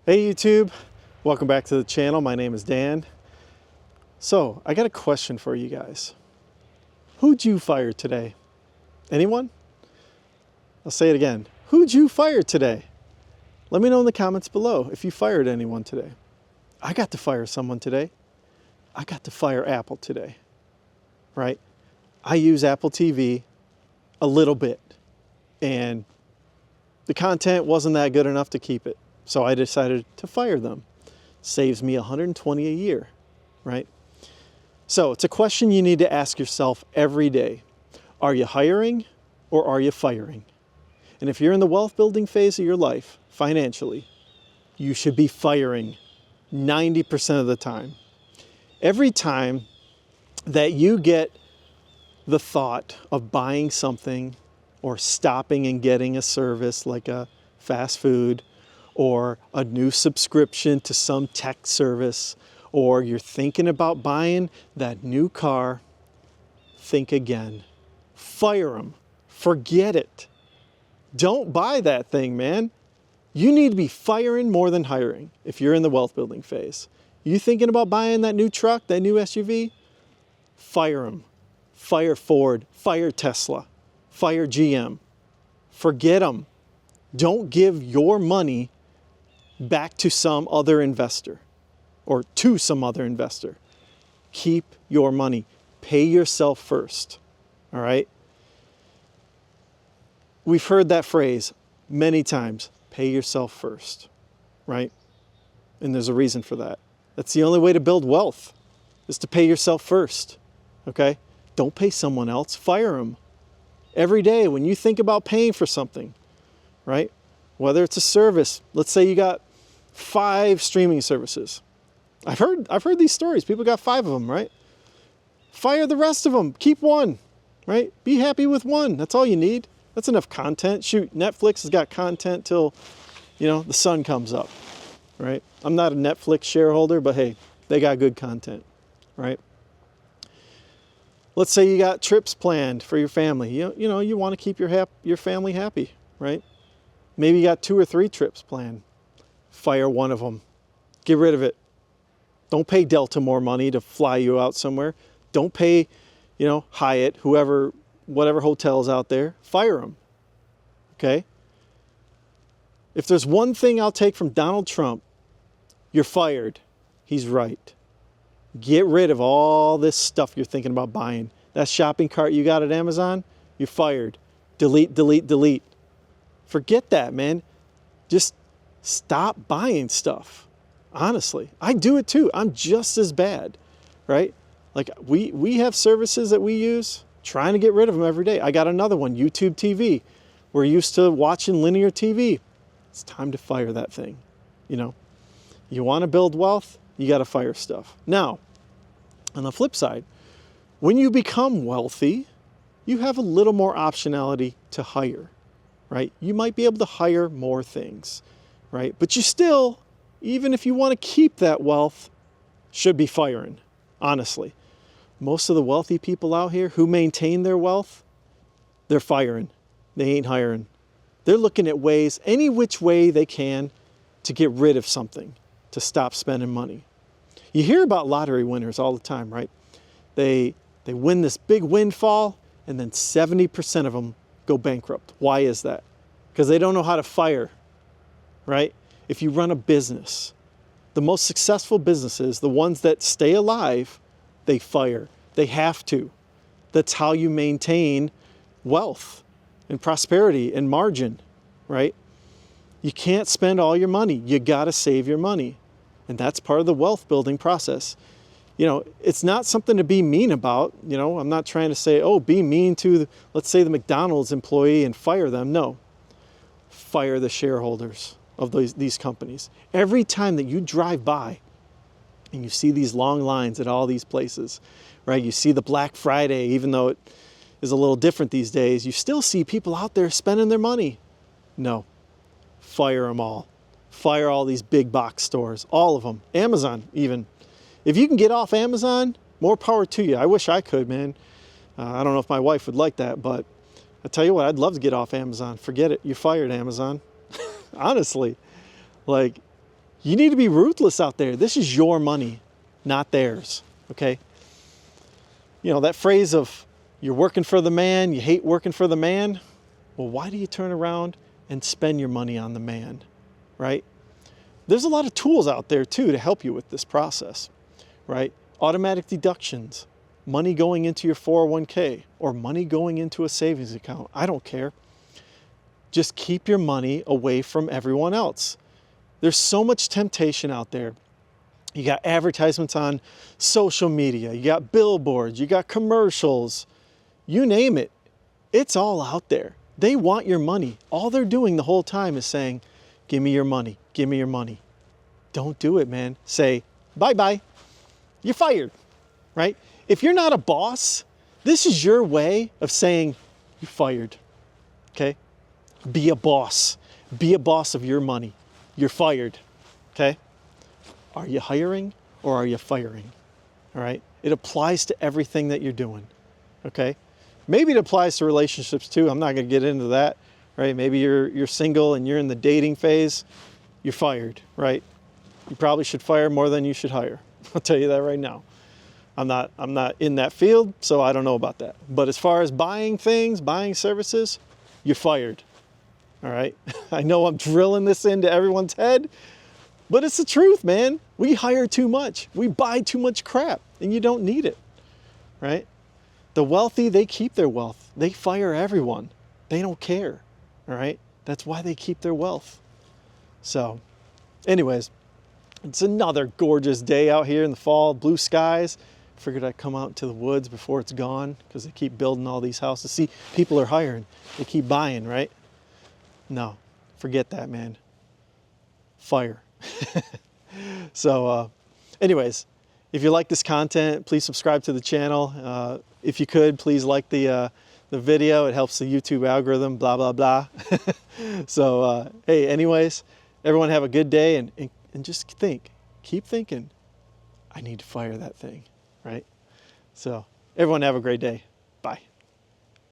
Hey YouTube, welcome back to the channel. My name is Dan. So I got a question for you guys. Who'd you fire today? Anyone? I'll say it again. Who'd you fire today? Let me know in the comments below if you fired anyone today. I got to fire someone today. I got to fire Apple today, right? I use Apple TV a little bit and the content wasn't that good enough to keep it. So I decided to fire them. Saves me $120 a year, right? So it's a question you need to ask yourself every day. Are you hiring or are you firing? And if you're in the wealth building phase of your life, financially, you should be firing 90% of the time. Every time that you get the thought of buying something or stopping and getting a service like a fast food, or a new subscription to some tech service, or you're thinking about buying that new car, think again. Fire them. Forget it. Don't buy that thing, man. You need to be firing more than hiring if you're in the wealth building phase. You thinking about buying that new truck, that new SUV? Fire them. Fire Ford. Fire Tesla. Fire GM. Forget them. Don't give your money back to some other investor or to some other investor. Keep your money. Pay yourself first. All right? We've heard that phrase many times. Pay yourself first. Right? And there's a reason for that. That's the only way to build wealth, is to pay yourself first. Okay? Don't pay someone else. Fire them. Every day when you think about paying for something, right? Whether it's a service, let's say you got 5 streaming services. I've heard these stories. People got 5 of them, right? Fire the rest of them. Keep one, right? Be happy with one. That's all you need. That's enough content. Shoot, Netflix has got content till, the sun comes up, right? I'm not a Netflix shareholder, but hey, they got good content, right? Let's say you got trips planned for your family. You want to keep your family happy, right? Maybe you got 2 or 3 trips planned. Fire one of them. Get rid of it. Don't pay Delta more money to fly you out somewhere. Don't pay, Hyatt, whatever hotels out there. Fire them. Okay? If there's one thing I'll take from Donald Trump, you're fired. He's right. Get rid of all this stuff you're thinking about buying. That shopping cart you got at Amazon, you're fired. Delete, delete, delete. Forget that, man. Just stop buying stuff. Honestly, I do it too. I'm just as bad, right? Like we have services that we use, trying to get rid of them every day. I got another one, YouTube TV. We're used to watching linear TV. It's time to fire that thing. You want to build wealth, you got to fire stuff. Now, on the flip side, when you become wealthy, you have a little more optionality to hire, right? You might be able to hire more things, right? But you still, even if you want to keep that wealth, should be firing, honestly. Most of the wealthy people out here who maintain their wealth, they're firing. They ain't hiring. They're looking at ways, any which way they can, to get rid of something, to stop spending money. You hear about lottery winners all the time, right? They win this big windfall, and then 70% of them go bankrupt. Why is that? Because they don't know how to fire, right? If you run a business, the most successful businesses, the ones that stay alive, they fire. They have to. That's how you maintain wealth and prosperity and margin, right? You can't spend all your money. You got to save your money. And that's part of the wealth building process. It's not something to be mean about. I'm not trying to say, oh, be mean to, let's say, the McDonald's employee and fire them. No. Fire the shareholders of these companies. Every time that you drive by and you see these long lines at all these places, right? You see the Black Friday, even though it is a little different these days, you still see people out there spending their money. No. Fire them all. Fire all these big box stores, all of them. Amazon, even. If you can get off Amazon, more power to you. I wish I could, man. I don't know if my wife would like that, but I tell you what, I'd love to get off Amazon. Forget it. You're fired, Amazon. Honestly, like, You need to be ruthless out there. This is your money, not theirs, okay? You know, that phrase of you're working for the man, you hate working for the man. Well, why do you turn around and spend your money on the man, right? There's a lot of tools out there too to help you with this process, right? Automatic deductions, money going into your 401k or money going into a savings account. I don't care. Just keep your money away from everyone else. There's so much temptation out there. You got advertisements on social media, you got billboards, you got commercials, you name it. It's all out there. They want your money. All they're doing the whole time is saying, give me your money, give me your money. Don't do it, man. Say, bye-bye. You're fired, right? If you're not a boss, this is your way of saying you're fired, okay? Be a boss. Be a boss of your money. You're fired, okay? Are you hiring or are you firing, all right? It applies to everything that you're doing, okay? Maybe it applies to relationships too. I'm not gonna get into that, right? Maybe you're single and you're in the dating phase. You're fired, right? You probably should fire more than you should hire. I'll tell you that right now. I'm not in that field, so I don't know about that. But as far as buying things, buying services, you're fired, all right? I know I'm drilling this into everyone's head, but it's the truth, man. We hire too much. We buy too much crap, and you don't need it, right? The wealthy, they keep their wealth. They fire everyone. They don't care, all right? That's why they keep their wealth. So, anyways, it's another gorgeous day out here in the fall, blue skies. Figured I'd come out into the woods before it's gone because they keep building all these houses. See, people are hiring. They keep buying, right? No, forget that, man. Fire. So, anyways, if you like this content, please subscribe to the channel. If you could, please like the video. It helps the YouTube algorithm, blah, blah, blah. So, hey, anyways, everyone have a good day and just think, keep thinking, I need to fire that thing, right? So, everyone have a great day. Bye.